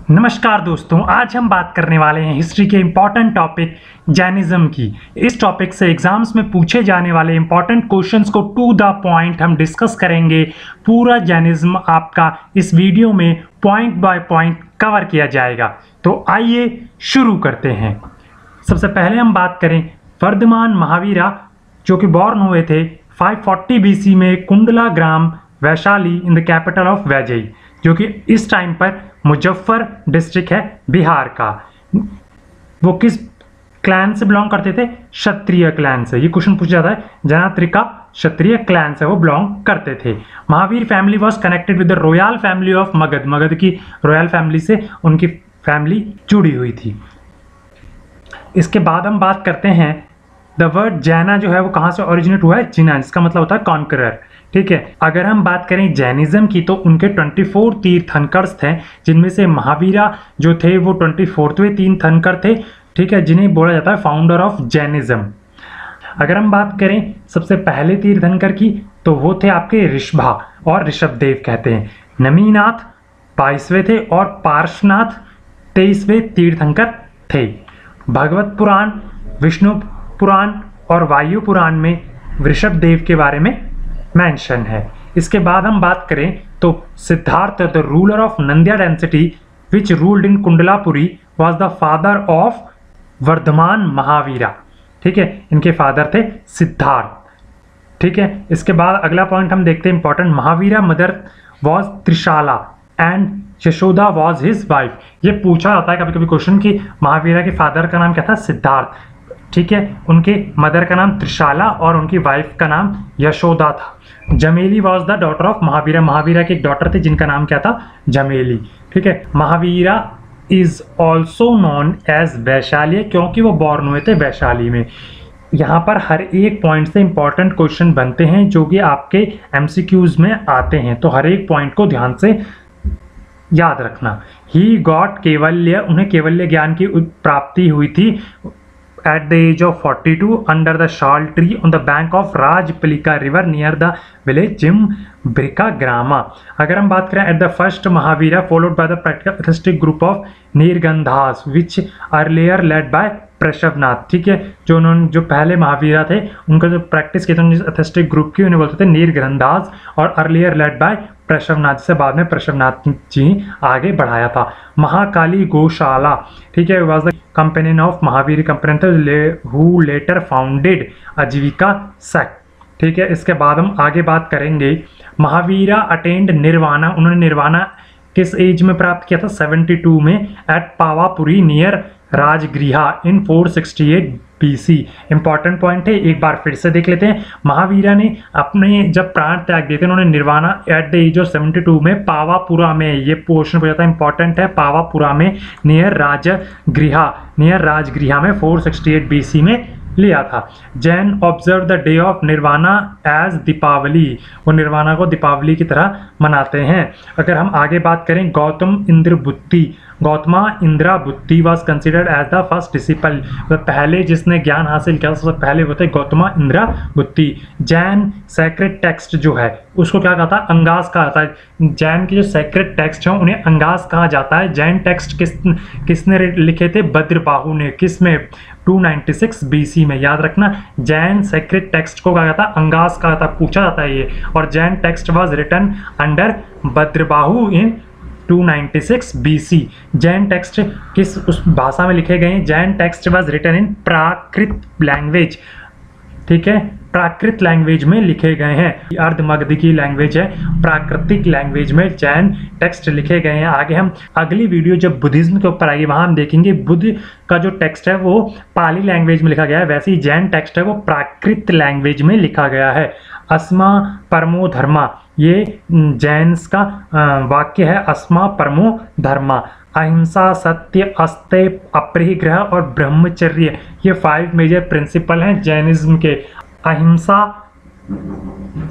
नमस्कार दोस्तों, आज हम बात करने वाले हैं हिस्ट्री के इम्पॉर्टेंट टॉपिक जैनिज्म की। इस टॉपिक से एग्जाम्स में पूछे जाने वाले इम्पॉर्टेंट क्वेश्चंस को टू द पॉइंट हम डिस्कस करेंगे। पूरा जैनिज्म आपका इस वीडियो में पॉइंट बाय पॉइंट कवर किया जाएगा। तो आइए शुरू करते हैं। सबसे पहले हम बात करें वर्धमान महावीरा, जो कि बॉर्न हुए थे 540 BC में Kundala Grama Vaishali in the capital of Vajji, जो कि इस टाइम पर मुजफ्फर डिस्ट्रिक्ट है बिहार का। वो किस क्लैन से बिलोंग करते थे? क्षत्रिय क्लैन से। ये क्वेश्चन पूछा जाता है। जनात्रिका क्षत्रिय क्लैन से वो बिलोंग करते थे। Mahavir family was connected with the royal family of Magadh. Magadh की रॉयल फैमिली से उनकी फैमिली जुड़ी हुई थी। इसके बाद हम बात करते हैं द वर्ड जैना जो है वो कहाँ से ओरिजिनेट हुआ है? जिना, जिसका मतलब होता है कॉन्करर। ठीक है, अगर हम बात करें जैनिज्म की तो उनके 24 तीर्थंकर्स थे, जिनमें से महावीरा जो थे वो 24वें तीर्थंकर थे। ठीक है, जिन्हें बोला जाता है फाउंडर ऑफ जैनिज्म। अगर हम बात करें सबसे पहले तीर्थंकर की तो वो थे आपके ऋषभा और ऋषभदेव कहते हैं। नमीनाथ 22वें थे और पार्श्वनाथ 23वें तीर्थंकर थे। भगवत पुराण, विष्णु पुराण और वायु पुराण में ऋषभदेव के बारे में मेंशन है। इसके बाद हम बात करें तो Siddhartha the ruler of Nandya density which ruled in Kundalapuri was the father of Vardhaman Mahavira. ठीक है, इनके फादर थे सिद्धार्थ। ठीक है, इसके बाद अगला पॉइंट हम देखते हैं important. Mahavira mother was Trishala and Yashoda was his wife. ये पूछा जाता है कभी कभी क्वेश्चन कि महावीरा के फादर का नाम क्या था? सिद्धार्थ। ठीक है, उनके मदर का नाम त्रिशाला और उनकी वाइफ का नाम यशोदा था। Jameli was the daughter of Mahavira. Mahavira की एक डॉटर थी जिनका नाम क्या था? जमेली। ठीक है, Mahavira is also known as Vaishali, क्योंकि वो बॉर्न हुए थे वैशाली में। यहाँ पर हर एक पॉइंट से इंपॉर्टेंट क्वेश्चन बनते हैं जो कि आपके MCQs में आते हैं, तो हर एक पॉइंट को ध्यान से याद रखना। ही गॉट केवल्य, उन्हें केवल्य ज्ञान की प्राप्ति हुई थी at the age of 42 under the shal tree on the bank of Rajpalika river near the village Jimbricagrama. अगर हम बात करें at the first Mahavira followed by the practical atheistic group of Nirgandhas which earlier led by प्रशवनाथ। ठीक है, जो पहले महावीरा थे उनका जो प्रैक्टिस किया था एथेस्टिक ग्रुप की, उन्हें बोलते थे नीरग्रंथास, और अर्लियर लेड बाय प्रशवनाथ, से बाद में प्रशवनाथ जी आगे बढ़ाया था। महाकाली गौशाला, ठीक है, was the companion of Mahavir companion who letter founded आजीविका सेक्ट। ठीक है, इसके बाद हम आगे बात करेंगे। महावीरा अटेंड निर्वाणा, उन्होंने निर्वाणा किस एज में प्राप्त किया था? 72 में एट पावापुरी नियर राजगृहा इन 468 BC। इंपॉर्टेंट पॉइंट है, एक बार फिर से देख लेते हैं। महावीरा ने अपने जब प्राण त्याग दिए थे उन्होंने nirvana eight the age of 72 में पावापुरा में, ये पोर्शन हो जाता है इंपॉर्टेंट है, पावापुरा में नियर राजगृहा में 468 BC में लिया था। Jain observe the day of nirvana as Deepavali, वो निर्वाणा को दीपावली की तरह मनाते हैं। अगर हम आगे बात करें Gautama Indrabhuti was considered as the first disciple, पहले जिसने ज्ञान हासिल किया सबसे पहले वो थे गौतमा इंद्रा बुद्धि। जैन सेक्रेट टेक्स्ट जो है उसको क्या कहता है? अंगास कहा जाता है। जैन के जो सेक्रेट टेक्स्ट हैं उन्हें अंगास कहा जाता है। जैन टेक्स्ट किसने लिखे थे? भद्रबाहु ने। किस में? 296 BC में। याद रखना, जैन सेक्रेट टेक्स्ट को कहा जाता है अंगास कहा जाता है, पूछा जाता है ये। और Jain text was written under Bhadrabahu in 296 BC। Jain text किस उस भाषा में लिखे गए हैं? Jain text was written in Prakrit language. ठीक है, प्राकृत लैंग्वेज में लिखे गए हैं। अर्धमगधी की लैंग्वेज है, प्राकृतिक लैंग्वेज में जैन टेक्स्ट लिखे गए हैं। आगे हम अगली वीडियो जब बुद्धिज्म के ऊपर आएगी वहां हम देखेंगे बुद्ध का जो टेक्स्ट है वो पाली लैंग्वेज में लिखा गया है, वैसे ही जैन टेक्स्ट है वो प्राकृत लैंग्वेज में लिखा गया है। अस्मा परमो धर्मा, ये जैन्स का वाक्य है, अस्मा परमो धर्मा। अहिंसा, सत्य, अस्तेय, अपरिग्रह और ब्रह्मचर्य, ये 5 मेजर प्रिंसिपल हैं जैनिज्म के। अहिंसा,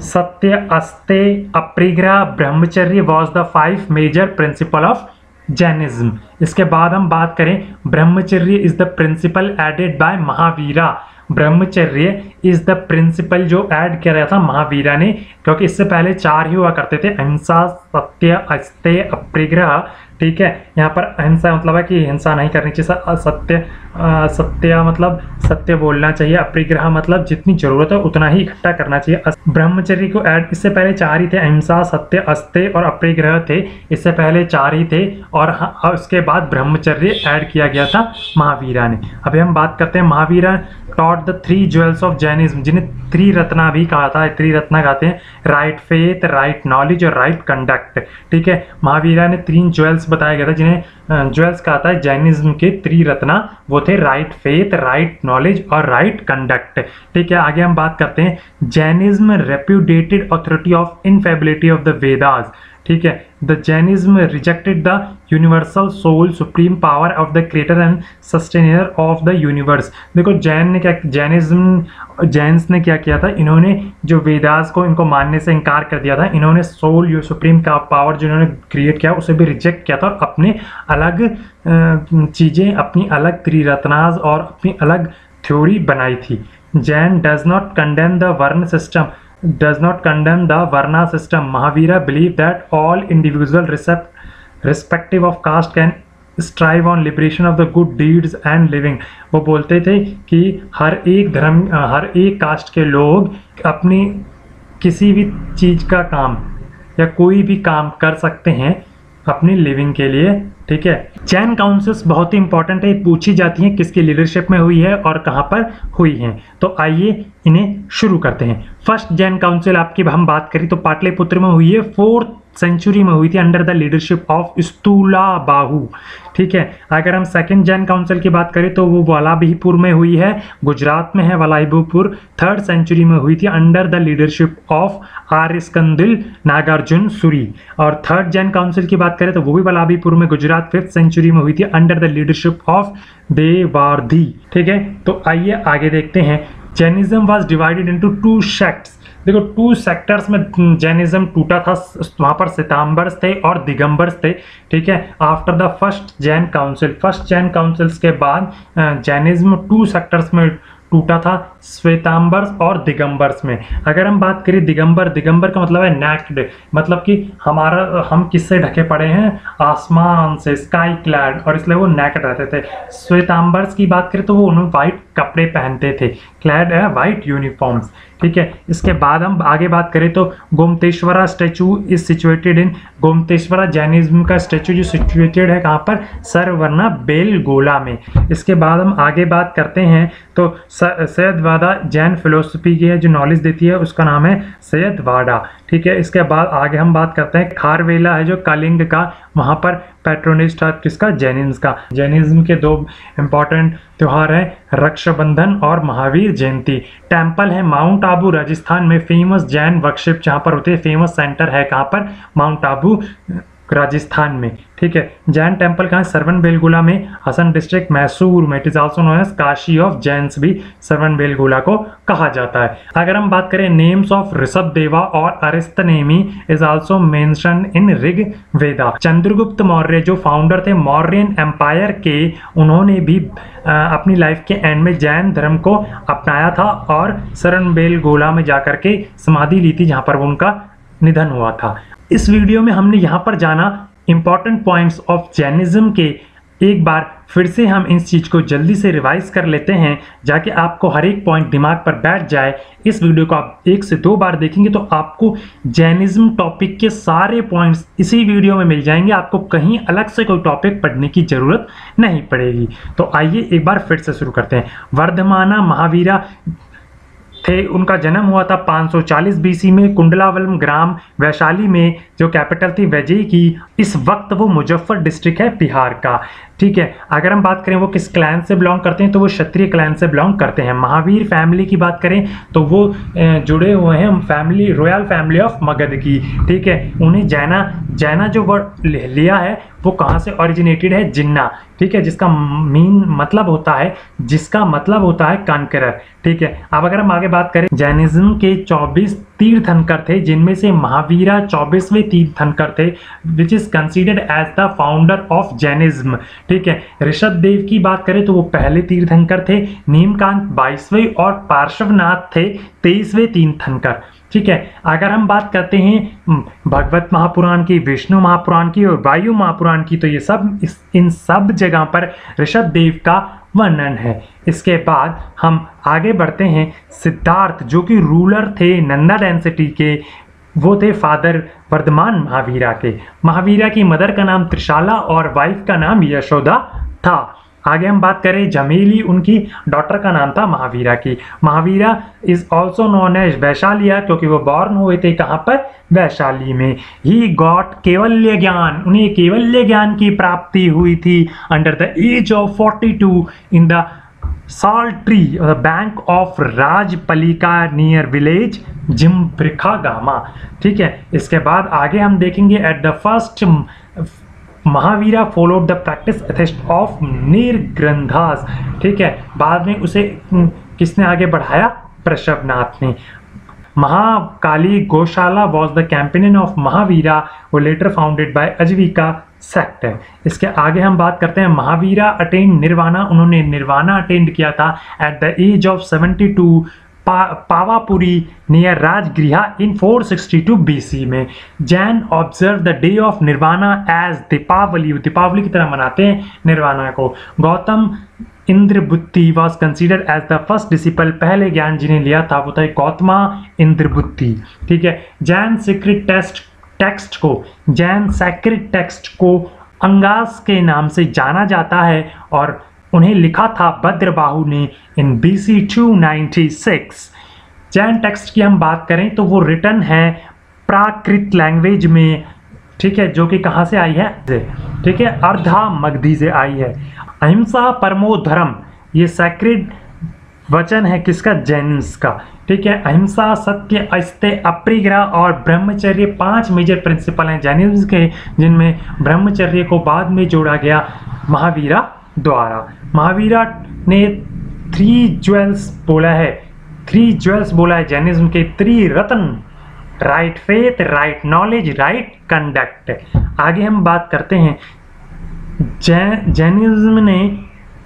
सत्य, Asteya, Aparigraha, Brahmacharya was the 5 major principle of Jainism. इसके बाद हम बात करें Brahmacharya is the principle added by Mahavira. Brahmacharya is the principle जो ऐड किया गया था महावीरा ने, क्योंकि इससे पहले 4 ही हुआ करते थे, अहिंसा, सत्य, अस्तेय, अपरिग्रह, ठीक है। यहाँ पर अहिंसा मतलब है कि हिंसा नहीं करनी चाहिए, सत्य मतलब सत्य बोलना चाहिए, अपरिग्रह मतलब जितनी जरूरत है उतना ही इकट्ठा करना चाहिए। ब्रह्मचर्य को ऐड, इससे पहले 4 ही थे, अहिंसा, सत्य, अस्तेय और अपरिग्रह थे, इससे पहले 4 ही थे और उसके बाद ब्रह्मचर्य ऐड किया गया था महावीरा ने। अभी हम बात करते हैं Mahavira taught the 3 jewels of Jainism, जिन्हें त्रिरत्ना भी कहा था, त्रिरत्ना कहते हैं, राइट फेथ, राइट नॉलेज और राइट कंडक्ट। ठीक है, महावीरा ने 3 ज्वेल्स बताया गया था जिन्हें ज्वेल्स कहा था जैनिज्म के त्रिरत्ना, वो थे राइट फेथ, राइट नॉलेज और राइट कंडक्ट। ठीक है, आगे हम बात करते हैं Jainism repudiated authority of infallibility of the Vedas. ठीक है, the Jainism rejected the universal soul supreme power of the creator and sustainer of the universe. देखो जैन्स ने क्या किया था, इन्होंने जो वेदास को इनको मानने से इनकार कर दिया था, इन्होंने सोल जो सुप्रीम का पावर जो इन्होंने क्रिएट किया उसे भी रिजेक्ट किया था और अपने अलग चीज़ें, अपनी अलग त्रिरत्नास और अपनी अलग थ्योरी बनाई थी। Jain does not condemn the वर्ण system, does not condemn the Varna system. Mahavira believed that all individual respective of caste can strive on liberation of the good deeds and living. वो बोलते थे कि हर एक धर्म, हर एक कास्ट के लोग अपनी किसी भी चीज़ का काम या कोई भी काम कर सकते हैं अपनी लिविंग के लिए। ठीक है, जैन काउंसिल्स बहुत ही इंपॉर्टेंट है, पूछी जाती हैं किसकी लीडरशिप में हुई है और कहाँ पर हुई हैं। तो आइए इन्हें शुरू करते हैं। फर्स्ट जैन काउंसिल आपकी हम बात करें तो पाटलिपुत्र में हुई है, 4th सेंचुरी में हुई थी अंडर द लीडरशिप ऑफ स्थूलाबाहु। ठीक है, अगर हम सेकंड जैन काउंसिल की बात करें तो वो वलाभीपुर में हुई है, गुजरात में है वलाभीपुर, 3rd सेंचुरी में हुई थी under the leadership of Aryaskandil Nagarjuna Suri. और 3rd जैन काउंसिल की बात करें तो वो भी वलाभीपुर में गुजरात 5th सेंचुरी में हुई थी अंडर द लीडरशिप ऑफ देवार्धी। ठीक है, तो आइए आगे देखते हैं। Jainism was divided into 2 sects. देखो 2 सेक्टर्स में जैनिज्म टूटा था, वहाँ पर श्वेतांबर्स थे और दिगंबर्स थे। ठीक है, after the first Jain councils के बाद जैनिज्म 2 सेक्टर्स में टूटा था, श्वेतांबर्स और दिगंबर्स में। अगर हम बात करें दिगंबर का मतलब है नेक्ड, मतलब कि हम किससे ढके पड़े हैं, आसमान से, स्काई क्लैड, और इसलिए वो नेक्ड रहते थे। श्वेतांबर्स की बात करें तो वो उन्होंने वाइट कपड़े पहनते थे, क्लैड है वाइट यूनिफॉर्म्स। ठीक है, इसके बाद हम आगे बात करें तो Gomateshwara statue is situated in, Gomateshwara Jainism का स्टैचू जो सिचुएटेड है कहाँ पर, सरवरना बेलगोला में। इसके बाद हम आगे बात करते हैं तो सैयदवाड़ा जैन फिलोसफी की है जो नॉलेज देती है, उसका नाम है सैयदवाड़ा। ठीक है, इसके बाद आगे हम बात करते हैं खारवेला है जो कलिंग का, वहाँ पर पैट्रोनिस्ट था किसका, जैनिज्म का। जैनिज्म के 2 इंपॉर्टेंट त्यौहार हैं, रक्षाबंधन और महावीर जयंती। टेम्पल है माउंट आबू राजस्थान में, फेमस जैन वर्कशिप जहाँ पर होते हैं, फेमस सेंटर है कहाँ पर, माउंट आबू राजस्थान में। ठीक है, जैन टेम्पल कहाँ है, सरवन बेलगोला में, हसन डिस्ट्रिक्ट मैसूर में। It is also known as Kashi of Jains भी सरवन बेलगोला को कहा जाता है। अगर हम बात करें नेम्स ऑफ ऋषभ देवा और Aristanemi is also mentioned in Rig Veda. Chandragupta Maurya जो फाउंडर थे मौर्यन एम्पायर के, उन्होंने भी अपनी लाइफ के एंड में जैन धर्म को अपनाया था और सरवन बेलगोला में जाकर के समाधि ली थी जहाँ पर उनका निधन हुआ था। इस वीडियो में हमने यहाँ पर जाना इंपॉर्टेंट पॉइंट्स ऑफ जैनिज्म के। एक बार फिर से हम इस चीज़ को जल्दी से रिवाइज कर लेते हैं जाके आपको हर एक पॉइंट दिमाग पर बैठ जाए। इस वीडियो को आप 1 से 2 बार देखेंगे तो आपको जैनिज्म टॉपिक के सारे पॉइंट्स इसी वीडियो में मिल जाएंगे, आपको कहीं अलग से कोई टॉपिक पढ़ने की ज़रूरत नहीं पड़ेगी। तो आइए एक बार फिर से शुरू करते हैं। वर्धमाना महावीरा थे, उनका जन्म हुआ था 540 बीसी में कुंडलावलम ग्राम वैशाली में, जो कैपिटल थी वैजयी की। इस वक्त वो मुजफ्फर डिस्ट्रिक्ट है बिहार का। ठीक है, अगर हम बात करें वो किस क्लैन से बिलोंग करते हैं तो वो क्षत्रिय क्लैन से बिलोंग करते हैं। महावीर फैमिली की बात करें तो वो जुड़े हुए हैं family, royal family of Magadh की। ठीक है, उन्हें जैना जो वर्ड लिया है वो कहाँ से ओरिजिनेटेड है, जिन्ना। ठीक है, जिसका मतलब होता है कॉन्करर। ठीक है, अब अगर हम आगे बात करें जैनिज्म के 24 तीर्थंकर थे, जिनमें से महावीरा 24वें तीर्थंकर थे, which is considered as the founder of Jainism. ठीक है, ऋषभ देव की बात करें तो वो पहले तीर्थंकर थे, नीमकांत 22वें और पार्श्वनाथ थे 23वें तीर्थंकर। ठीक है, अगर हम बात करते हैं भगवत महापुराण की, विष्णु महापुराण की और वायु महापुराण की, तो ये सब इन सब जगह पर ऋषभ देव का वर्णन है। इसके बाद हम आगे बढ़ते हैं, सिद्धार्थ जो कि रूलर थे नंदा डेंसिटी के, वो थे फादर वर्धमान महावीरा के। महावीरा की मदर का नाम त्रिशाला और वाइफ का नाम यशोदा था। आगे हम बात करें झमेली, उनकी डॉटर का नाम था महावीरा की। Mahavira is also known as Vaishaliya, क्योंकि वो बॉर्न हुए थे कहाँ पर, वैशाली में। ही गॉट केवल्य ज्ञान, उन्हें केवल्य ज्ञान की प्राप्ति हुई थी under the age of 42 in the salt tree or the bank of Rajpalika near village Jimbrikhagama. ठीक है, इसके बाद आगे हम देखेंगे at the first Mahavira followed the practice atheist of Nirgranthas. ठीक है, बाद में उसे किसने आगे बढ़ाया, प्रशवनाथ ने। महाकाली गौशाला was the companion of Mahavira, वो लेटर फाउंडेड बाय अजविका सेक्ट है। इसके आगे हम बात करते हैं महावीरा अटेंड निर्वाणा, उन्होंने निर्वाणा अटेंड किया था at the age of 72 Pawapuri near Rajgriha in 462 BC में। Jain observe the day of nirvana as Deepawali, Deepawali की तरह मनाते हैं निर्वाणा को। Gautam Indrabhuti was considered as the first disciple, पहले ज्ञान जिन्हें लिया था वो था गौतमा इंद्रबुत्ति। ठीक है, Jain secret Jain sacred text को अंगास के नाम से जाना जाता है और उन्हें लिखा था भद्रबाहु ने इन BC 296। जैन टेक्स्ट की हम बात करें तो वो रिटन है प्राकृत लैंग्वेज में। ठीक है, जो कि कहाँ से आई है, ठीक है, अर्धा मगधी से आई है। अहिंसा परमो धर्म, ये सैक्रेड वचन है किसका, जैनिज्म का। ठीक है, अहिंसा, सत्य, अस्तेय, अपरिग्रह और ब्रह्मचर्य 5 मेजर प्रिंसिपल हैं जैनिज्म के, जिनमें ब्रह्मचर्य को बाद में जोड़ा गया महावीरा द्वारा। महावीरा ने 3 ज्वेल्स बोला है, 3 ज्वेल्स बोला है जैनिज्म के, 3 रत्न, right faith, right knowledge, right conduct. आगे हम बात करते हैं, जैनिज्म ने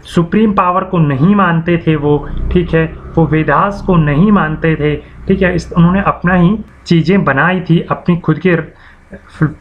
सुप्रीम पावर को नहीं मानते थे वो। ठीक है, वो वेदास को नहीं मानते थे। ठीक है, उन्होंने अपना ही चीज़ें बनाई थी, अपनी खुद की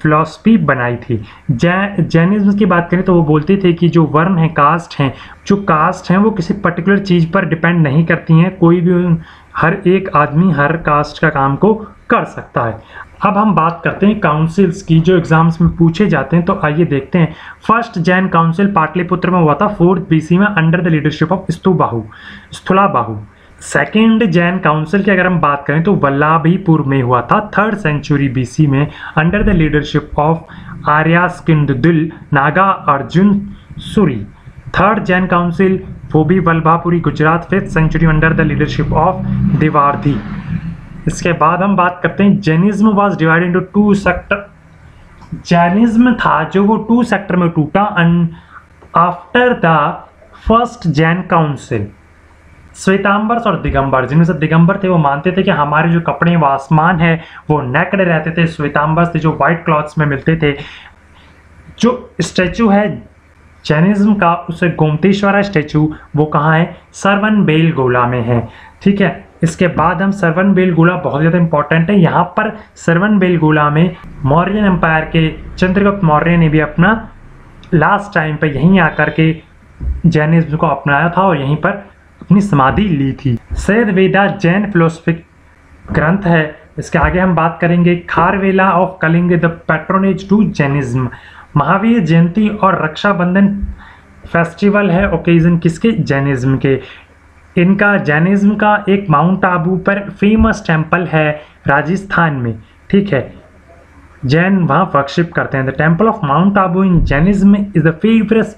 फिलॉसफी बनाई थी। जैनिज्म की बात करें तो वो बोलते थे कि जो वर्ण है, कास्ट हैं, जो कास्ट हैं वो किसी पर्टिकुलर चीज़ पर डिपेंड नहीं करती हैं, कोई भी हर एक आदमी हर कास्ट का काम को कर सकता है। अब हम बात करते हैं काउंसिल्स की जो एग्जाम्स में पूछे जाते हैं, तो आइए देखते हैं। फर्स्ट जैन काउंसिल पाटलिपुत्र में हुआ था 4th BC में under the leadership of Sthulabahu. Second Jain council की अगर हम बात करें तो वल्लभीपुर में हुआ था 3rd सेंचुरी BC में under the leadership of Aryaskandil Nagarjun Suri. Third Jain council वो भी Vallabhipuri Gujarat 5th century under the leadership of Devardhi. इसके बाद हम बात करते हैं Jainism was divided into 2 sector. Jainism था जो वो 2 सेक्टर में टूटा after the first Jain council. Shwetambars और दिगंबर, जिनमें से दिगंबर थे वो मानते थे कि हमारे जो कपड़े वो आसमान है वो नेकड रहते थे। श्वेतांबर्स थे जो वाइट क्लॉथ्स में मिलते थे। जो स्टैचू है जैनिज्म का उसे गोमतेश्वरा स्टैचू वो कहाँ है, सरवन बेलगोला में है। ठीक है, इसके बाद हम सरवन बेलगोला बहुत ज़्यादा इंपॉर्टेंट है। यहाँ पर सरवन बेलगोला में मौर्यन एम्पायर के चंद्रगुप्त मौर्य ने भी अपना लास्ट टाइम पे यहीं आकर के जैनिज्म को अपनाया था और यहीं पर अपनी समाधि ली थी। सैद वेदा जैन फिलोसफिक ग्रंथ है। इसके आगे हम बात करेंगे Kharavela of Kalinga the patronage to Jainism. Mahavir Jayanti और रक्षाबंधन फेस्टिवल है ओकेजन किसके, जैनिज्म के। इनका जैनिज्म का एक माउंट आबू पर फेमस टेम्पल है राजस्थान में। ठीक है, जैन वहाँ वर्शिप करते हैं। The temple of mount Abu in Jainism is the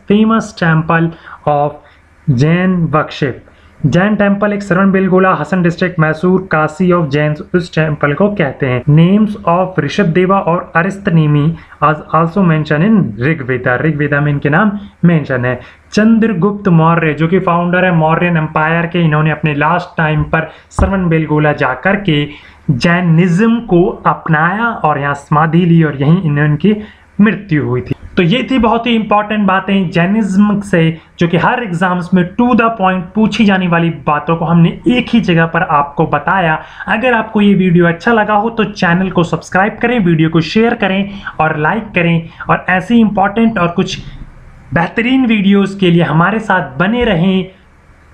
famous temple of Jain worship. Jain temple एक श्रवणबेलगोला, हसन डिस्ट्रिक्ट, मैसूर, काशी ऑफ जैन्स उस टेम्पल को कहते हैं। नेम्स ऑफ ऋषभदेवा और अरिस्तनेमी आज also mention in Rigveda. Rigveda में इनके नाम मेंशन है। चंद्रगुप्त मौर्य जो कि फाउंडर है मौर्यन एम्पायर के, इन्होंने अपने लास्ट टाइम पर श्रवणबेलगोला जाकर के जैनिज्म को अपनाया और यहाँ समाधि ली और यहीं इनकी मृत्यु हुई थी। तो ये थी बहुत ही इंपॉर्टेंट बातें जैनिज्म से, जो कि हर एग्जाम्स में टू द पॉइंट पूछी जाने वाली बातों को हमने एक ही जगह पर आपको बताया। अगर आपको ये वीडियो अच्छा लगा हो तो चैनल को सब्सक्राइब करें, वीडियो को शेयर करें और लाइक करें, और ऐसी इंपॉर्टेंट और कुछ बेहतरीन वीडियोस के लिए हमारे साथ बने रहें।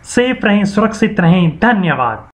सेफ रहें, सुरक्षित रहें। धन्यवाद।